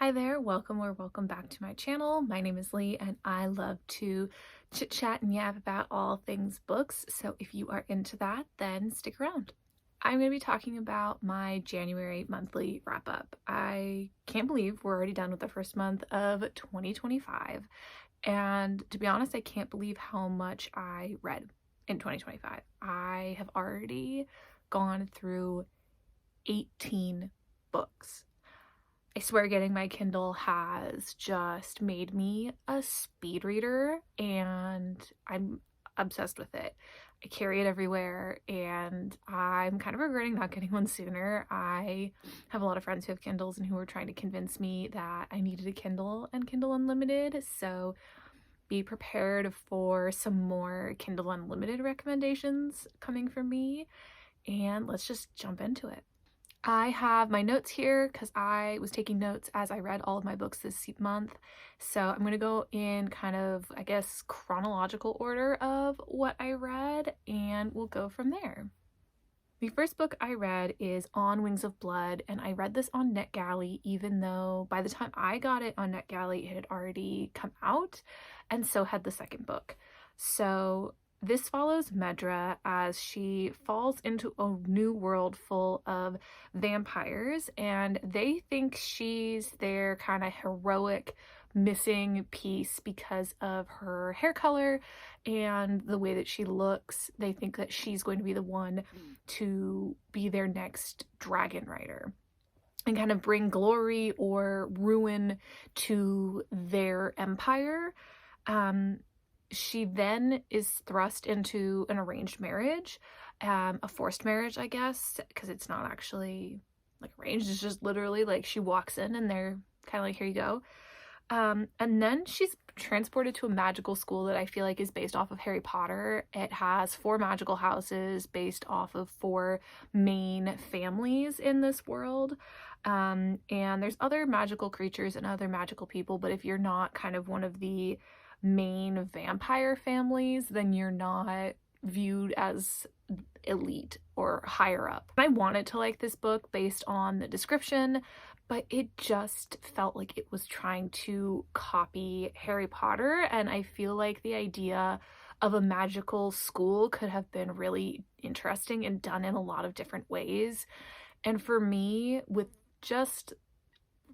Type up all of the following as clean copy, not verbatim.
Hi there, welcome or welcome back to my channel. My name is Lee and I love to chit chat and yap about all things books. So if you are into that, then stick around. I'm going to be talking about my January monthly wrap up. I can't believe we're already done with the first month of 2025. And to be honest, I can't believe how much I read in 2025. I have already gone through 18 books. I swear getting my Kindle has just made me a speed reader and I'm obsessed with it. I carry it everywhere and I'm kind of regretting not getting one sooner. I have a lot of friends who have Kindles and who were trying to convince me that I needed a Kindle and Kindle Unlimited, so be prepared for some more Kindle Unlimited recommendations coming from me, and let's just jump into it. I have my notes here because I was taking notes as I read all of my books this month. So I'm going to go in kind of, I guess, chronological order of what I read, and we'll go from there. The first book I read is On Wings of Blood, and I read this on NetGalley, even though by the time I got it on NetGalley, it had already come out, and so had the second book. So this follows Medra as she falls into a new world full of vampires, and they think she's their kind of heroic missing piece because of her hair color and the way that she looks. They think that she's going to be the one to be their next dragon rider and kind of bring glory or ruin to their empire. She then is thrust into an arranged marriage, a forced marriage, I guess, because it's not actually like arranged. It's just literally like she walks in and they're kind of like, here you go. And then she's transported to a magical school that I feel like is based off of Harry Potter. It has 4 magical houses based off of 4 main families in this world. And there's other magical creatures and other magical people, but if you're not kind of one of the main vampire families, then you're not viewed as elite or higher up. I wanted to like this book based on the description, but it just felt like it was trying to copy Harry Potter, and I feel like the idea of a magical school could have been really interesting and done in a lot of different ways. And for me, with just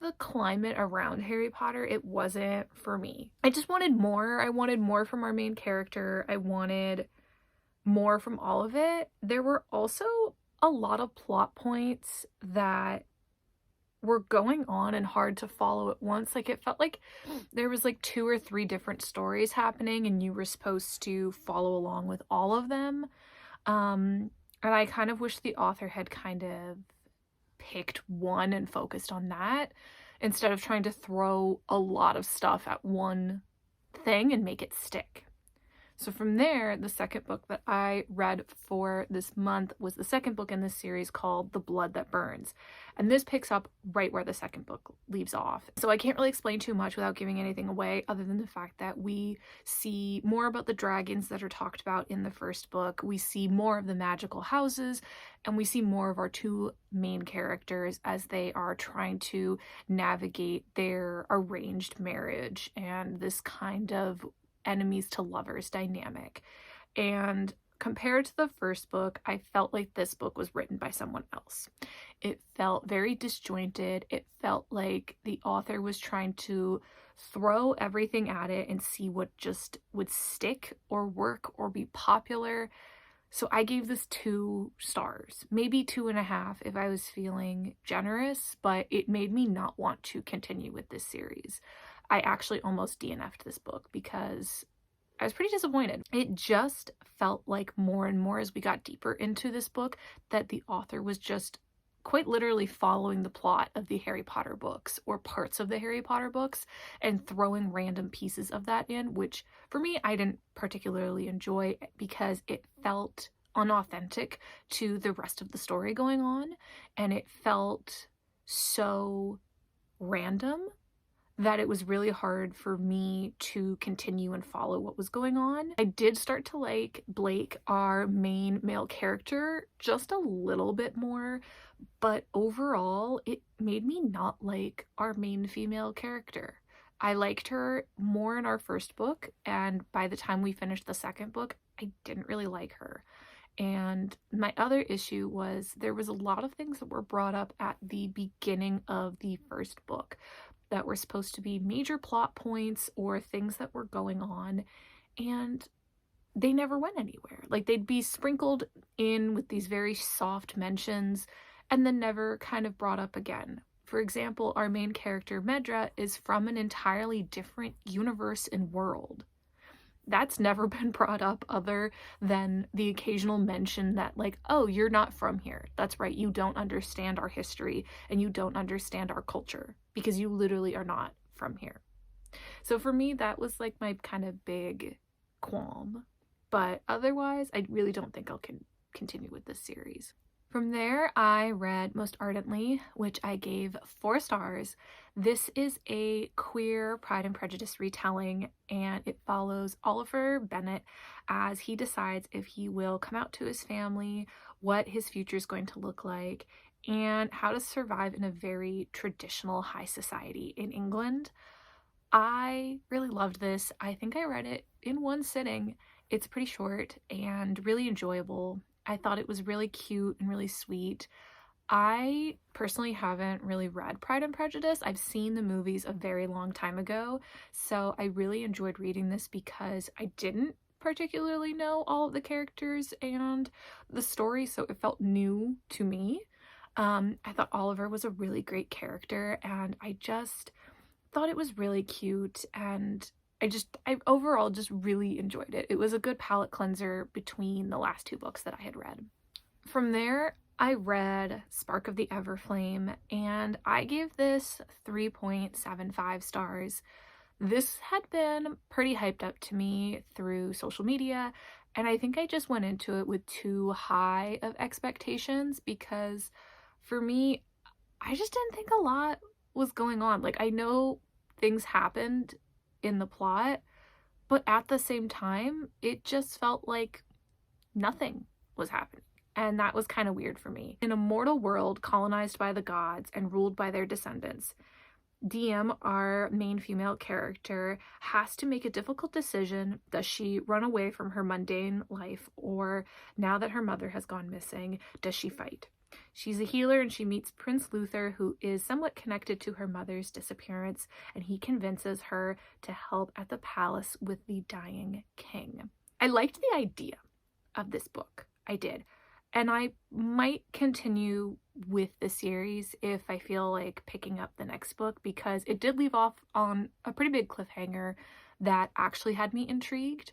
the climate around Harry Potter, it wasn't for me. I just wanted more. I wanted more from our main character. I wanted more from all of it. There were also a lot of plot points that were going on and hard to follow at once. Like, it felt like there was like 2 or 3 different stories happening and you were supposed to follow along with all of them. And I kind of wish the author had kind of picked one and focused on that instead of trying to throw a lot of stuff at one thing and make it stick. So from there, the second book that I read for this month was the second book in this series called The Blood That Burns. And this picks up right where the second book leaves off. So I can't really explain too much without giving anything away, other than the fact that we see more about the dragons that are talked about in the first book. We see more of the magical houses, and we see more of our 2 main characters as they are trying to navigate their arranged marriage and this kind of enemies to lovers dynamic. And compared to the first book, I felt like this book was written by someone else. It felt very disjointed. It felt like the author was trying to throw everything at it and see what just would stick or work or be popular. So I gave this 2 stars, maybe 2.5 if I was feeling generous, but it made me not want to continue with this series. I actually almost DNF'd this book because I was pretty disappointed. It just felt like more and more as we got deeper into this book that the author was just quite literally following the plot of the Harry Potter books or parts of the Harry Potter books and throwing random pieces of that in, which for me, I didn't particularly enjoy because it felt unauthentic to the rest of the story going on, and it felt so random that it was really hard for me to continue and follow what was going on. I did start to like Blake, our main male character, just a little bit more, but overall, it made me not like our main female character. I liked her more in our first book, and by the time we finished the second book, I didn't really like her. And my other issue was there was a lot of things that were brought up at the beginning of the first book that were supposed to be major plot points or things that were going on, and they never went anywhere. Like, they'd be sprinkled in with these very soft mentions and then never kind of brought up again. For example, our main character, Medra, is from an entirely different universe and world. That's never been brought up other than the occasional mention that, like, oh, you're not from here. That's right, you don't understand our history and you don't understand our culture because you literally are not from here. So for me, that was like my kind of big qualm. But otherwise, I really don't think I'll continue with this series. From there, I read Most Ardently, which I gave 4 stars. This is a queer Pride and Prejudice retelling, and it follows Oliver Bennett as he decides if he will come out to his family, what his future is going to look like, and how to survive in a very traditional high society in England. I really loved this. I think I read it in one sitting. It's pretty short and really enjoyable. I thought it was really cute and really sweet. I personally haven't really read Pride and Prejudice. I've seen the movies a very long time ago, so I really enjoyed reading this because I didn't particularly know all of the characters and the story, so it felt new to me. I thought Oliver was a really great character, and I just thought it was really cute, and I overall just really enjoyed it. It was a good palate cleanser between the last 2 books that I had read. From there, I read Spark of the Everflame, and I gave this 3.75 stars. This had been pretty hyped up to me through social media, and I think I just went into it with too high of expectations because for me, I just didn't think a lot was going on. Like, I know things happened in the plot, but at the same time, it just felt like nothing was happening. And that was kind of weird for me. In a mortal world colonized by the gods and ruled by their descendants, DM, our main female character, has to make a difficult decision. Does she run away from her mundane life, or now that her mother has gone missing, does she fight? She's a healer and she meets Prince Luther, who is somewhat connected to her mother's disappearance, and he convinces her to help at the palace with the dying king. I liked the idea of this book. I did. And I might continue with the series if I feel like picking up the next book, because it did leave off on a pretty big cliffhanger that actually had me intrigued.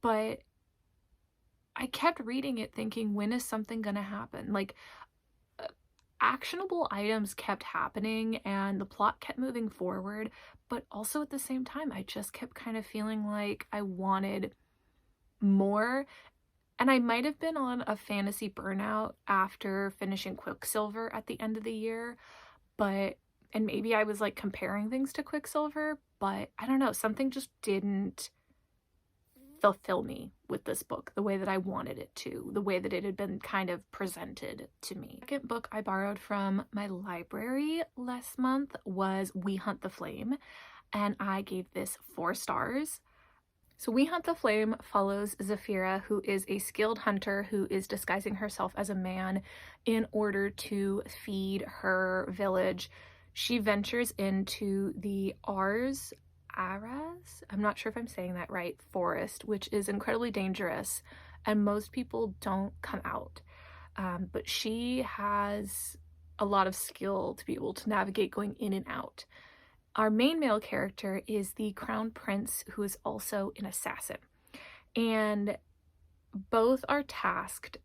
But I kept reading it thinking, when is something gonna happen? Like, actionable items kept happening and the plot kept moving forward, but also at the same time, I just kept kind of feeling like I wanted more. And I might have been on a fantasy burnout after finishing Quicksilver at the end of the year, and maybe I was like comparing things to Quicksilver, but I don't know, something just didn't fulfill me with this book the way that I wanted it to, the way that it had been kind of presented to me. The second book I borrowed from my library last month was We Hunt the Flame, and I gave this 4 stars. So We Hunt the Flame follows Zafira, who is a skilled hunter who is disguising herself as a man in order to feed her village. She ventures into the Aras, I'm not sure if I'm saying that right, forest, which is incredibly dangerous, and most people don't come out. But she has a lot of skill to be able to navigate going in and out. Our main male character is the Crown Prince, who is also an assassin. And both are tasked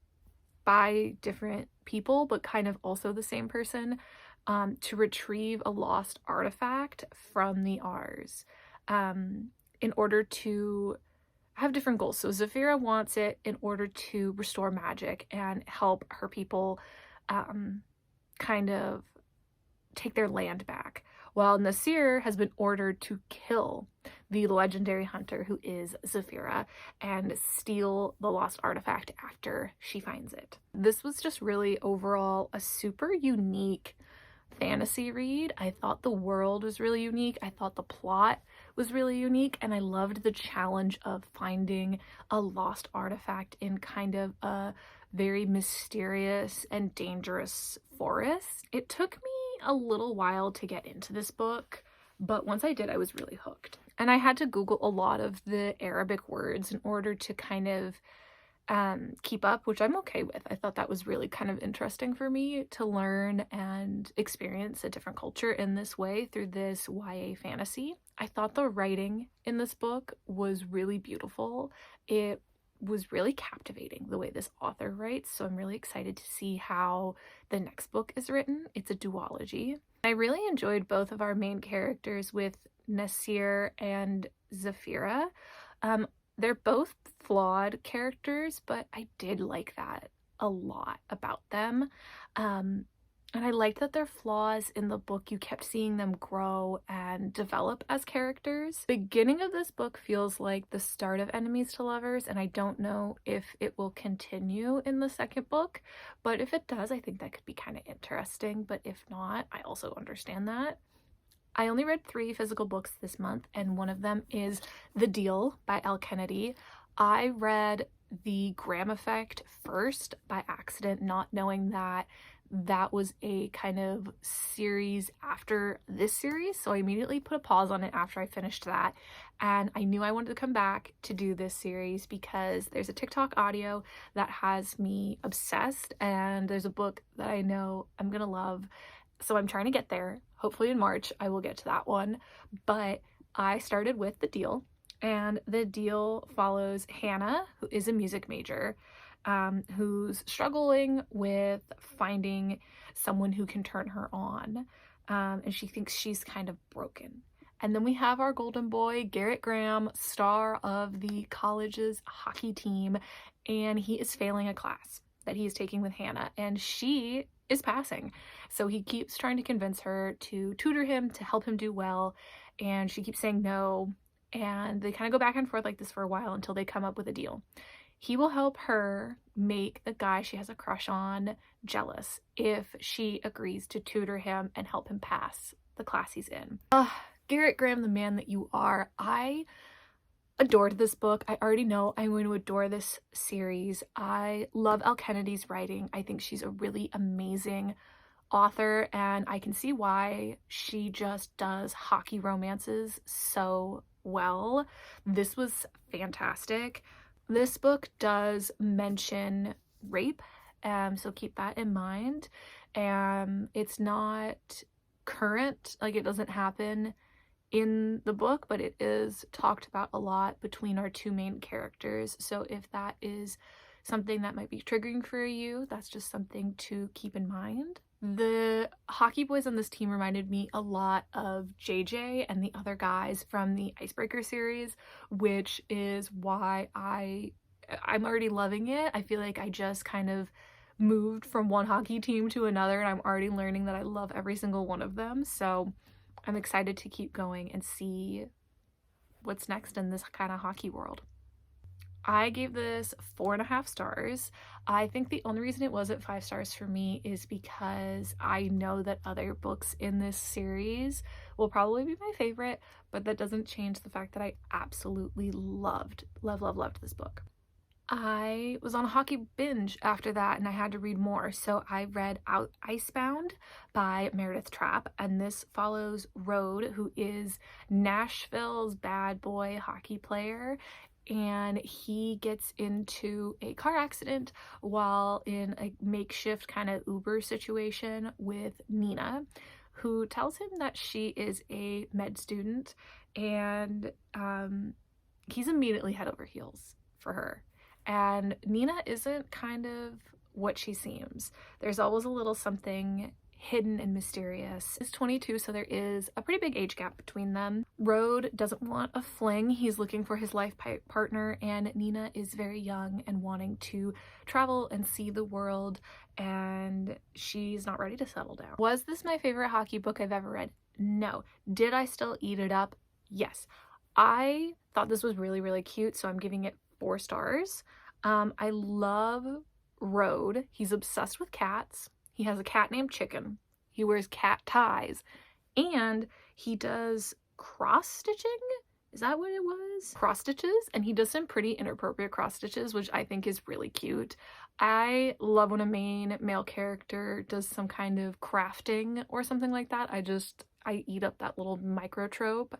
by different people, but kind of also the same person, to retrieve a lost artifact from the Ars in order to have different goals. So Zafira wants it in order to restore magic and help her people kind of take their land back. while Nasir has been ordered to kill the legendary hunter who is Zafira and steal the lost artifact after she finds it. This was just really overall a super unique fantasy read. I thought the world was really unique. I thought the plot was really unique, and I loved the challenge of finding a lost artifact in kind of a very mysterious and dangerous forest. It took me a little while to get into this book, but once I did, I was really hooked. And I had to Google a lot of the Arabic words in order to kind of keep up, which I'm okay with. I thought that was really kind of interesting for me to learn and experience a different culture in this way through this YA fantasy. I thought the writing in this book was really beautiful. It was really captivating the way this author writes, so I'm really excited to see how the next book is written. It's a duology. I really enjoyed both of our main characters with Nasir and Zafira. They're both flawed characters, but I did like that a lot about them. And I liked that their flaws in the book, you kept seeing them grow and develop as characters. The beginning of this book feels like the start of Enemies to Lovers, and I don't know if it will continue in the second book, but if it does, I think that could be kind of interesting, but if not, I also understand that. I only read 3 physical books this month, and one of them is The Deal by Elle Kennedy. I read The Graham Effect first by accident, not knowing that that was a kind of series after this series, so I immediately put a pause on it after I finished that, and I knew I wanted to come back to do this series because there's a TikTok audio that has me obsessed, and there's a book that I know I'm gonna love, so I'm trying to get there. Hopefully in March I will get to that one, but I started with The Deal, and The Deal follows Hannah, who is a music major, who's struggling with finding someone who can turn her on, and she thinks she's kind of broken. And then we have our golden boy, Garrett Graham, star of the college's hockey team, and he is failing a class that he is taking with Hannah, and she is passing. So he keeps trying to convince her to tutor him to help him do well, and she keeps saying no, and they kind of go back and forth like this for a while until they come up with a deal. He will help her make the guy she has a crush on jealous if she agrees to tutor him and help him pass the class he's in. Garrett Graham, the man that you are. I adored this book. I already know I'm going to adore this series. I love Elle Kennedy's writing. I think she's a really amazing author, and I can see why she just does hockey romances so well. This was fantastic. This book does mention rape, so keep that in mind. It's not current, like it doesn't happen in the book, but it is talked about a lot between our 2 main characters. So if that is something that might be triggering for you, that's just something to keep in mind. The hockey boys on this team reminded me a lot of JJ and the other guys from the Icebreaker series, which is why I'm already loving it. I feel like I just kind of moved from one hockey team to another, and I'm already learning that I love every single one of them. So I'm excited to keep going and see what's next in this kind of hockey world. I gave this 4.5 stars. I think the only reason it wasn't 5 stars for me is because I know that other books in this series will probably be my favorite, but that doesn't change the fact that I absolutely loved this book. I was on a hockey binge after that, and I had to read more, so I read Icebound by Meredith Trapp, and this follows Rode, who is Nashville's bad boy hockey player, and he gets into a car accident while in a makeshift kind of Uber situation with Nina, who tells him that she is a med student, and he's immediately head over heels for her. And Nina isn't kind of what she seems. There's always a little something hidden and mysterious. He's 22, so there is a pretty big age gap between them. Rode doesn't want a fling. He's looking for his life partner, and Nina is very young and wanting to travel and see the world, and she's not ready to settle down. Was this my favorite hockey book I've ever read? No. Did I still eat it up? Yes. I thought this was really, really cute, so I'm giving it 4 stars. I love Road. He's obsessed with cats. He has a cat named Chicken. He wears cat ties, and he does cross stitching. Is that what it was? Cross stitches, and he does some pretty inappropriate cross stitches, which I think is really cute. I love when a main male character does some kind of crafting or something like that. I eat up that little micro trope.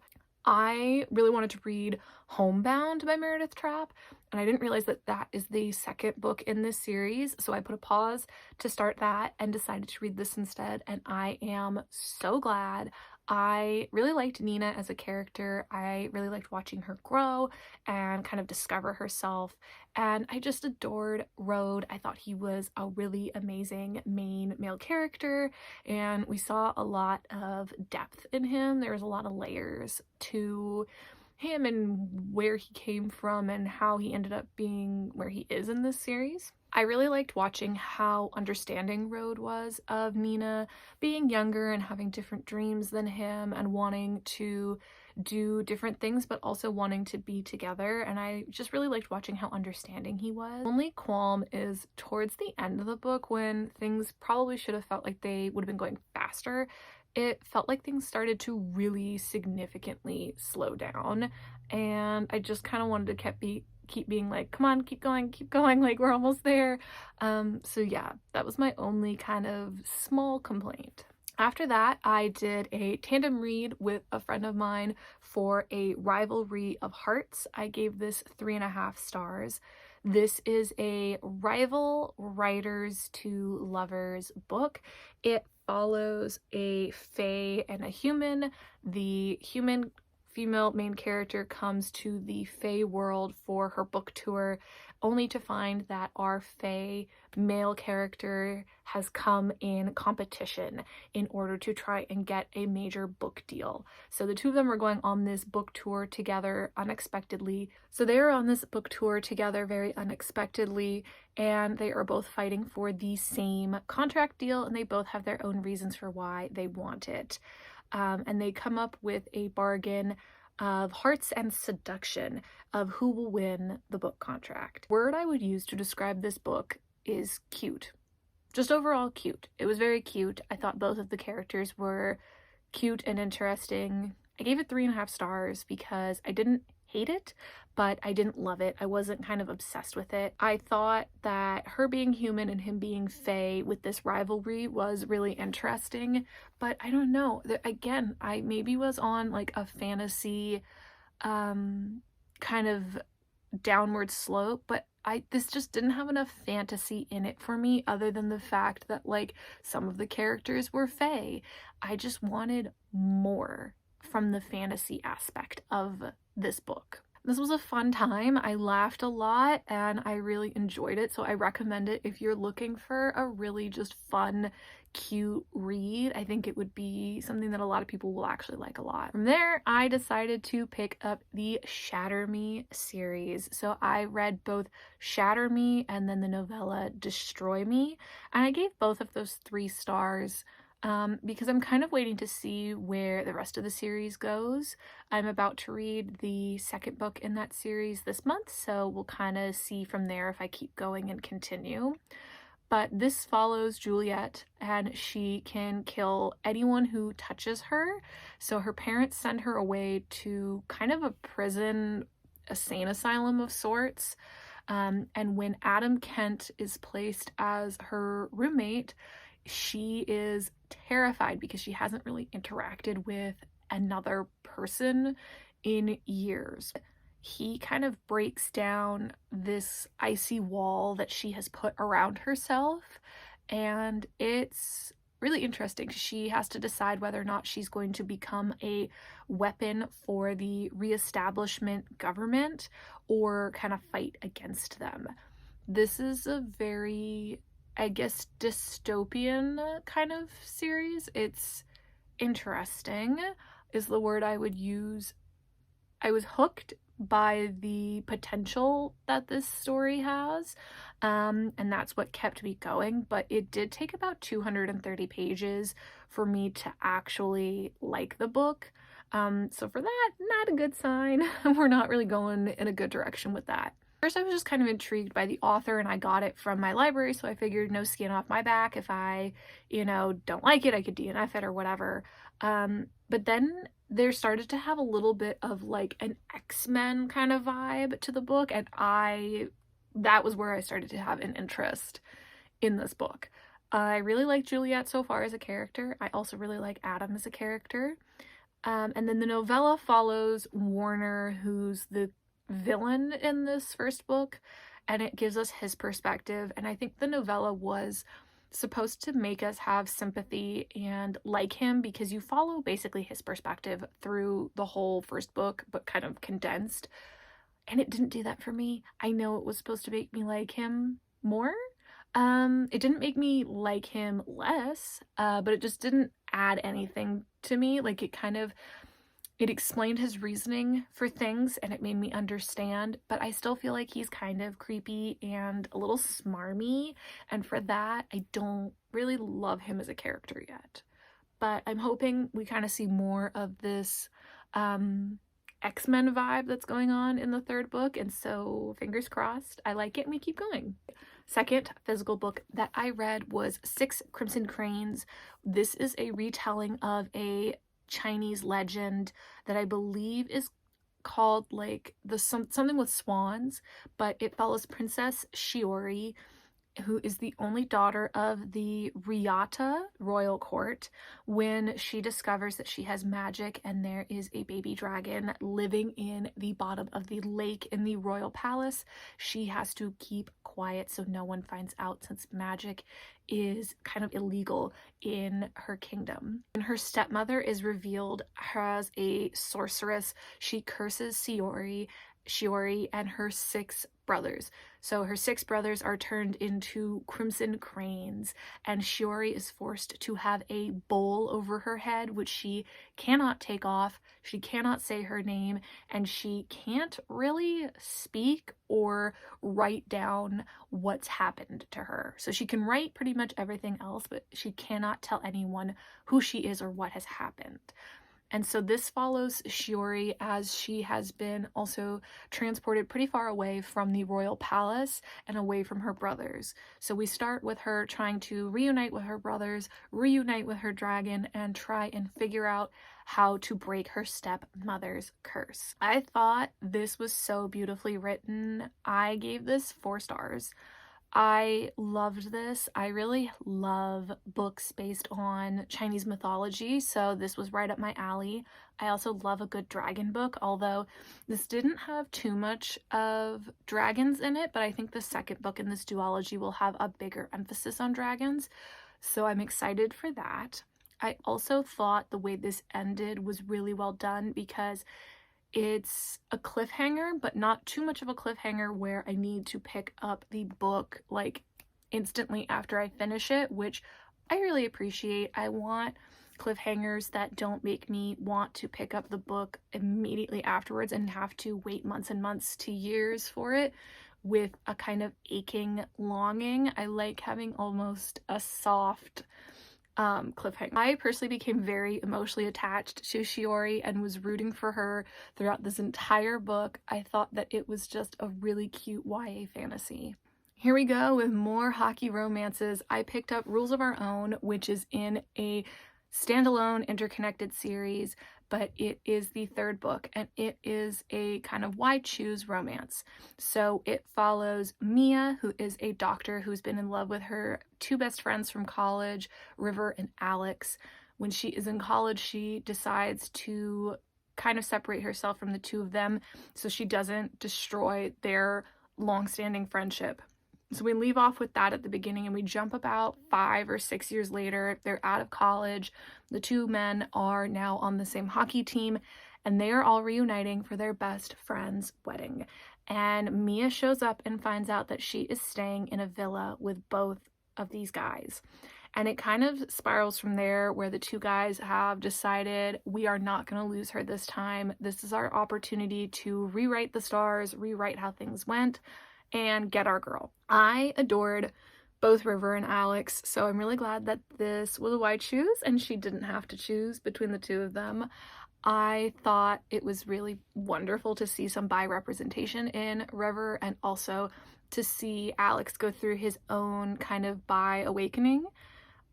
I really wanted to read Homebound by Meredith Trapp, and I didn't realize that that is the second book in this series, so I put a pause to start that and decided to read this instead, and I am so glad. I really liked Nina as a character. I really liked watching her grow and kind of discover herself, and I just adored Road. I thought he was a really amazing main male character, and we saw a lot of depth in him. There was a lot of layers to him and where he came from and how he ended up being where he is in this series. I really liked watching how understanding Road was of Nina being younger and having different dreams than him and wanting to do different things but also wanting to be together, and I just really liked watching how understanding he was. Only qualm is towards the end of the book when things probably should have felt like they would have been going faster. It felt like things started to really significantly slow down, and I just kind of wanted to keep being like, come on, keep going, like we're almost there. So yeah, that was my only kind of small complaint. After that, I did a tandem read with a friend of mine for a Rivalry of Hearts. I gave this 3.5 stars. This is a rival writers to lovers book. It follows a fae and a human. The human female main character comes to the fae world for her book tour, only to find that our fae male character has come in competition in order to try and get a major book deal. So the two of them are going on this book tour together unexpectedly. So they are on this book tour together very unexpectedly, and they are both fighting for the same contract deal, and they both have their own reasons for why they want it. And they come up with a bargain of hearts and seduction of who will win the book contract. The word I would use to describe this book is cute. Just overall cute. It was very cute. I thought both of the characters were cute and interesting. I gave it 3.5 stars because I didn't hate it, but I didn't love it. I wasn't kind of obsessed with it. I thought that her being human and him being fae with this rivalry was really interesting, but I don't know. Again, I maybe was on like a fantasy kind of downward slope, but this just didn't have enough fantasy in it for me, other than the fact that like some of the characters were fae. I just wanted more from the fantasy aspect of this book. This was a fun time. I laughed a lot and I really enjoyed it, so I recommend it if you're looking for a really just fun, cute read. I think it would be something that a lot of people will actually like a lot. From there, I decided to pick up the Shatter Me series. So I read both Shatter Me and then the novella Destroy Me, and I gave both of those 3 stars. Because I'm kind of waiting to see where the rest of the series goes. I'm about to read the second book in that series this month, so we'll kind of see from there if I keep going and continue. But this follows Juliet, and she can kill anyone who touches her. So her parents send her away to kind of a prison, a sane asylum of sorts. And when Adam Kent is placed as her roommate, she is terrified because she hasn't really interacted with another person in years. He kind of breaks down this icy wall that she has put around herself, and it's really interesting. She has to decide whether or not she's going to become a weapon for the reestablishment government or kind of fight against them. This is a very, I guess, dystopian kind of series. It's interesting is the word I would use. I was hooked, by the potential that this story has, and that's what kept me going. But it did take about 230 pages for me to actually like the book. So for that, not a good sign. We're not really going in a good direction with that. First, I was just kind of intrigued by the author, and I got it from my library, so I figured no skin off my back. If I, don't like it, I could DNF it or whatever. But then there started to have a little bit of like an X-Men kind of vibe to the book, and that was where I started to have an interest in this book. I really like Juliet so far as a character. I also really like Adam as a character. And then the novella follows Warner, who's the villain in this first book, and it gives us his perspective. And I think the novella was supposed to make us have sympathy and like him, because you follow basically his perspective through the whole first book, but kind of condensed. And it didn't do that for me. I know it was supposed to make me like him more. It didn't make me like him less, but it just didn't add anything to me. Like it explained his reasoning for things and it made me understand, but I still feel like he's kind of creepy and a little smarmy, and for that, I don't really love him as a character yet. But I'm hoping we kind of see more of this X-Men vibe that's going on in the third book, and so fingers crossed, I like it and we keep going. Second physical book that I read was Six Crimson Cranes. This is a retelling of a Chinese legend that I believe is called like something with swans, but it follows Princess Shiori, who is the only daughter of the Ryota royal court. When she discovers that she has magic and there is a baby dragon living in the bottom of the lake in the royal palace, she has to keep quiet so no one finds out, since magic is kind of illegal in her kingdom. And her stepmother is revealed as a sorceress. She curses Shiori and her 6 brothers. So her 6 brothers are turned into crimson cranes, and Shiori is forced to have a bowl over her head, which she cannot take off. She cannot say her name, and she can't really speak or write down what's happened to her. So she can write pretty much everything else, but she cannot tell anyone who she is or what has happened. And so this follows Shiori as she has been also transported pretty far away from the royal palace and away from her brothers. So we start with her trying to reunite with her brothers, reunite with her dragon, and try and figure out how to break her stepmother's curse. I thought this was so beautifully written. I gave this 4 stars. I loved this. I really love books based on Chinese mythology, so this was right up my alley. I also love a good dragon book, although this didn't have too much of dragons in it, but I think the second book in this duology will have a bigger emphasis on dragons, so I'm excited for that. I also thought the way this ended was really well done, because it's a cliffhanger, but not too much of a cliffhanger where I need to pick up the book like instantly after I finish it, which I really appreciate. I want cliffhangers that don't make me want to pick up the book immediately afterwards and have to wait months and months to years for it with a kind of aching longing. I like having almost a soft cliffhanger. I personally became very emotionally attached to Shiori and was rooting for her throughout this entire book. I thought that it was just a really cute YA fantasy. Here we go with more hockey romances. I picked up Rules of Our Own, which is in a standalone interconnected series, but it is the 3rd book, and it is a kind of why choose romance. So it follows Mia, who is a doctor who's been in love with her 2 best friends from college, River and Alex. When she is in college, she decides to kind of separate herself from the 2 of them so she doesn't destroy their long-standing friendship. So we leave off with that at the beginning, and we jump about 5 or 6 years later. They're out of college. The 2 men are now on the same hockey team, and they are all reuniting for their best friend's wedding. And Mia shows up and finds out that she is staying in a villa with both of these guys. And it kind of spirals from there, where the two guys have decided, we are not going to lose her this time. This is our opportunity to rewrite the stars, rewrite how things went, and get our girl. I adored both River and Alex, so I'm really glad that this was a wide choose and she didn't have to choose between the two of them. I thought it was really wonderful to see some bi representation in River, and also to see Alex go through his own kind of bi awakening.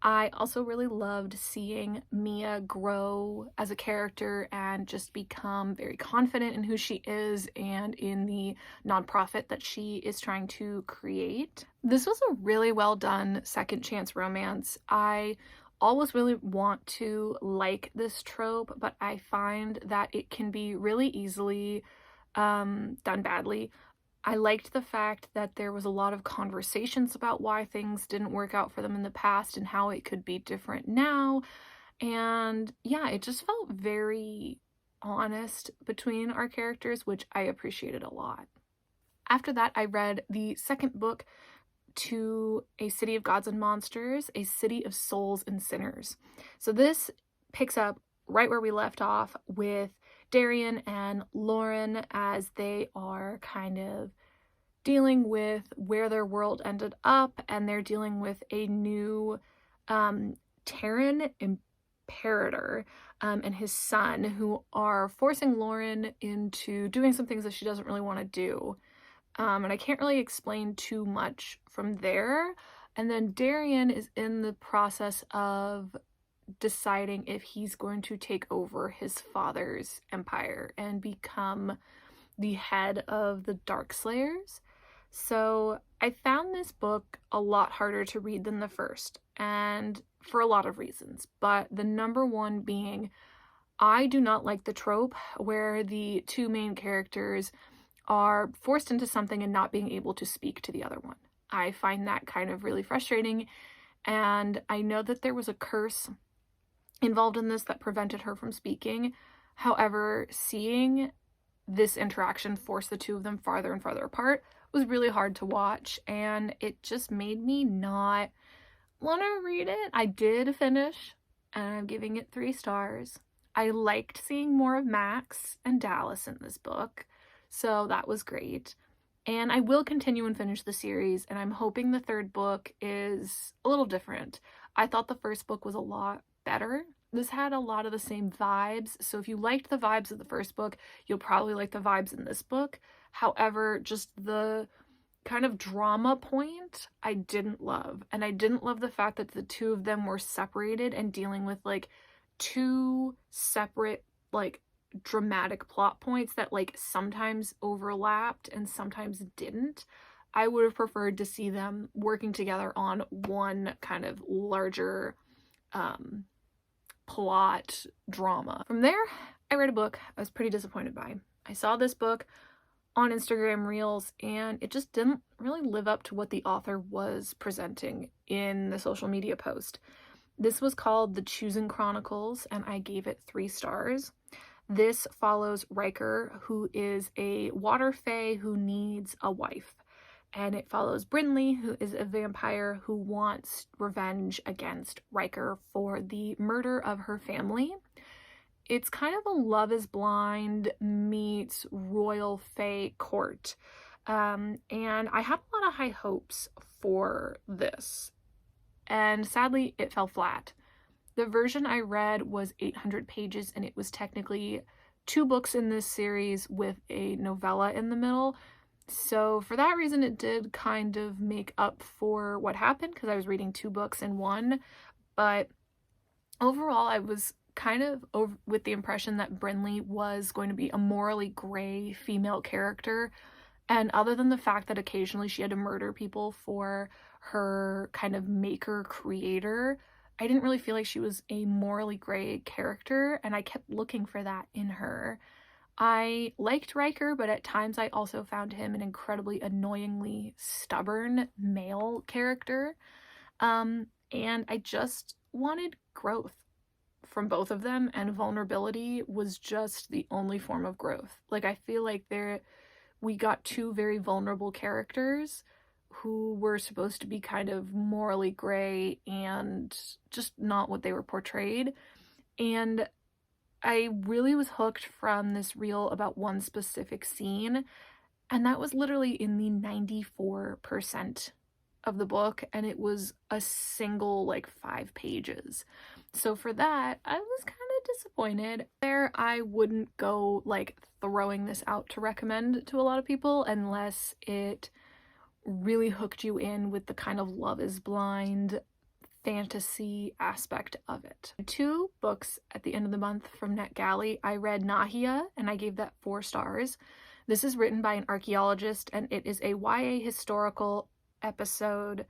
I also really loved seeing Mia grow as a character and just become very confident in who she is and in the nonprofit that she is trying to create. This was a really well done second chance romance. I always really want to like this trope, but I find that it can be really easily done badly. I liked the fact that there was a lot of conversations about why things didn't work out for them in the past and how it could be different now. And yeah, it just felt very honest between our characters, which I appreciated a lot. After that, I read the second book to A City of Gods and Monsters, A City of Souls and Sinners. So this picks up right where we left off with Darian and Lauren as they are kind of dealing with where their world ended up, and they're dealing with a new Terran imperator and his son, who are forcing Lauren into doing some things that she doesn't really want to do. And I can't really explain too much from there. And then Darian is in the process of deciding if he's going to take over his father's empire and become the head of the Darkslayers. So I found this book a lot harder to read than the first, and for a lot of reasons, but the number one being, I do not like the trope where the two main characters are forced into something and not being able to speak to the other one. I find that kind of really frustrating, and I know that there was a curse involved in this that prevented her from speaking. However, seeing this interaction force the two of them farther and farther apart was really hard to watch, and it just made me not want to read it. I did finish, and I'm giving it 3 stars. I liked seeing more of Max and Dallas in this book, so that was great. And I will continue and finish the series, and I'm hoping the third book is a little different. I thought the first book was a lot better. This had a lot of the same vibes, so if you liked the vibes of the first book, you'll probably like the vibes in this book. However, just the kind of drama point I didn't love, and I didn't love the fact that the two of them were separated and dealing with like 2 separate like dramatic plot points that like sometimes overlapped and sometimes didn't. I would have preferred to see them working together on one kind of larger plot drama. From there, I read a book I was pretty disappointed by. I saw this book on Instagram Reels, and it just didn't really live up to what the author was presenting in the social media post. This was called The Choosing Chronicles, and I gave it 3 stars. This follows Riker, who is a water fae who needs a wife. And it follows Brinley, who is a vampire who wants revenge against Riker for the murder of her family. It's kind of a Love is Blind meets Royal Fae court. And I had a lot of high hopes for this. And sadly, it fell flat. The version I read was 800 pages, and it was technically 2 books in this series with a novella in the middle. So for that reason, it did kind of make up for what happened, because I was reading 2 books in one. But overall, I was kind of with the impression that Brinley was going to be a morally gray female character. And other than the fact that occasionally she had to murder people for her kind of maker-creator, I didn't really feel like she was a morally gray character, and I kept looking for that in her. I liked Riker, but at times I also found him an incredibly annoyingly stubborn male character. And I just wanted growth from both of them, and vulnerability was just the only form of growth. Like, I feel like we got 2 very vulnerable characters who were supposed to be kind of morally gray and just not what they were portrayed. And I really was hooked from this reel about one specific scene, and that was literally in the 94% of the book, and it was a single, like, 5 pages. So for that, I was kind of disappointed. There, I wouldn't go, like, throwing this out to recommend to a lot of people unless it really hooked you in with the kind of Love is Blind fantasy aspect of it. 2 books at the end of the month from NetGalley. I read Nahia, and I gave that 4 stars. This is written by an archaeologist, and it is a YA historical episode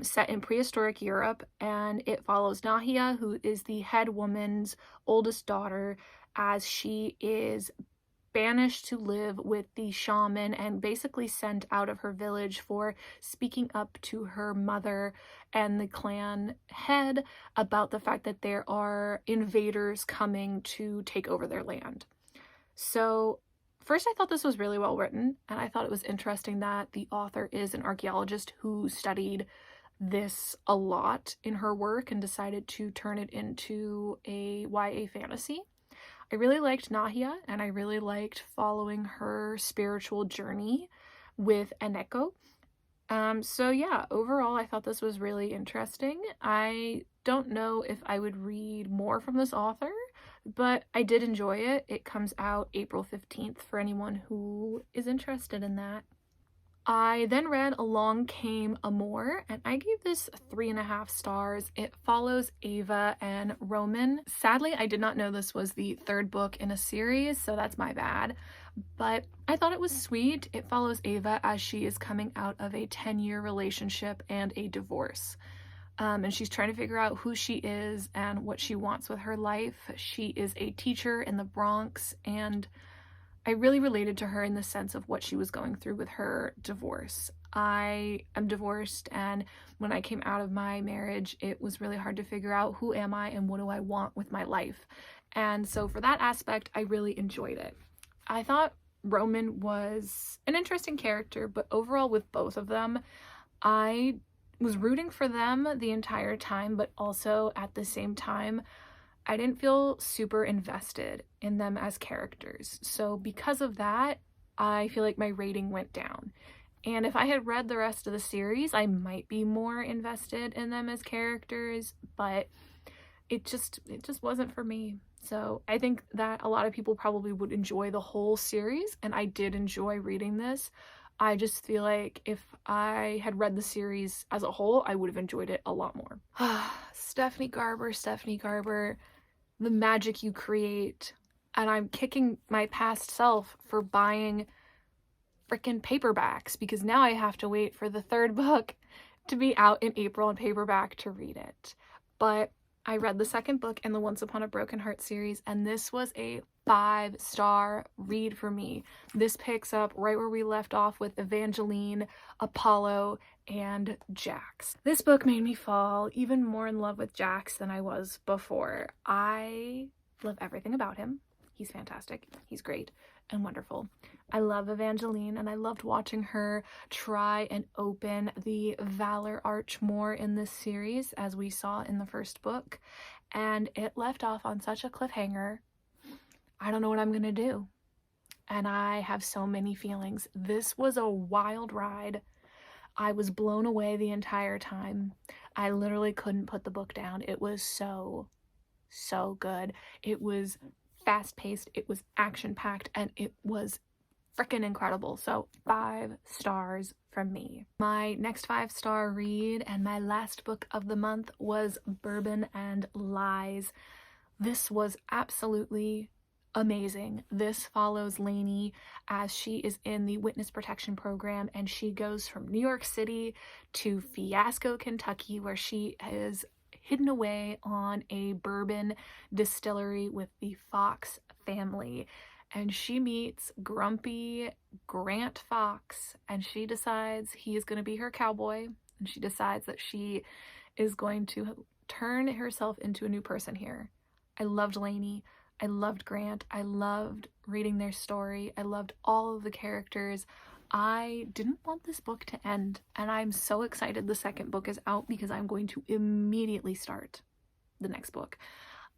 set in prehistoric Europe, and it follows Nahia, who is the head woman's oldest daughter, as she is banished to live with the shaman and basically sent out of her village for speaking up to her mother and the clan head about the fact that there are invaders coming to take over their land. So first, I thought this was really well written, and I thought it was interesting that the author is an archaeologist who studied this a lot in her work and decided to turn it into a YA fantasy. I really liked Nahia, and I really liked following her spiritual journey with Eneko. So yeah, overall, I thought this was really interesting. I don't know if I would read more from this author, but I did enjoy it. It comes out April 15th for anyone who is interested in that. I then read Along Came Amor, and I gave this 3.5 stars. It follows Ava and Roman. Sadly, I did not know this was the 3rd book in a series, so that's my bad. But I thought it was sweet. It follows Ava as she is coming out of a 10-year relationship and a divorce. And she's trying to figure out who she is and what she wants with her life. She is a teacher in the Bronx, and I really related to her in the sense of what she was going through with her divorce. I am divorced, and when I came out of my marriage, it was really hard to figure out who am I and what do I want with my life. And so for that aspect, I really enjoyed it. I thought Roman was an interesting character, but overall with both of them, I was rooting for them the entire time, but also at the same time, I didn't feel super invested in them as characters. So because of that, I feel like my rating went down. And if I had read the rest of the series, I might be more invested in them as characters, but it just wasn't for me. So I think that a lot of people probably would enjoy the whole series, and I did enjoy reading this. I just feel like if I had read the series as a whole, I would have enjoyed it a lot more. Stephanie Garber, the magic you create. And I'm kicking my past self for buying freaking paperbacks, because now I have to wait for the 3rd book to be out in April in paperback to read it. But I read the 2nd book in the Once Upon a Broken Heart series, and this was a 5-star read for me. This picks up right where we left off with Evangeline, Apollo, and Jax. This book made me fall even more in love with Jax than I was before. I love everything about him. He's fantastic. He's great and wonderful. I love Evangeline, and I loved watching her try and open the Valor Arch more in this series, as we saw in the 1st book, and it left off on such a cliffhanger. I don't know what I'm gonna do, and I have so many feelings. This was a wild ride. I was blown away the entire time. I literally couldn't put the book down. It was so good. It was fast-paced, it was action-packed, and it was freaking incredible. So 5 stars from me. My next 5-star read and my last book of the month was Bourbon and Lies. This was absolutely amazing. This follows Lainey as she is in the witness protection program, and she goes from New York City to Fiasco, Kentucky, where she is hidden away on a bourbon distillery with the Fox family. And she meets grumpy Grant Fox, and she decides he is going to be her cowboy, and she decides that she is going to turn herself into a new person here. I loved Lainey. I loved Grant. I loved reading their story. I loved all of the characters. I didn't want this book to end, and I'm so excited the second book is out because I'm going to immediately start the next book.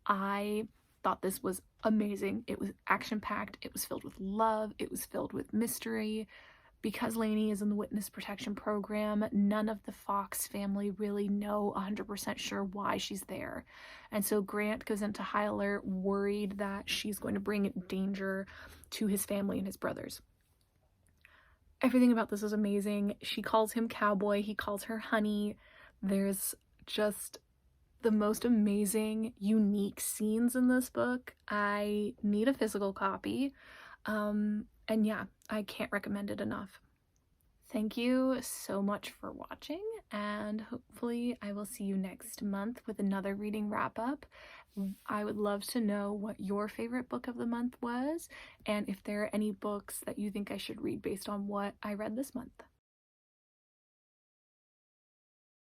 I thought this was amazing. It was action-packed, it was filled with love, it was filled with mystery. Because Lainey is in the witness protection program, none of the Fox family really know 100% sure why she's there. And so Grant goes into high alert, worried that she's going to bring danger to his family and his brothers. Everything about this is amazing. She calls him cowboy, he calls her honey. There's just the most amazing, unique scenes in this book. I need a physical copy. And yeah, I can't recommend it enough. Thank you so much for watching, and hopefully I will see you next month with another reading wrap up. I would love to know what your favorite book of the month was, and if there are any books that you think I should read based on what I read this month.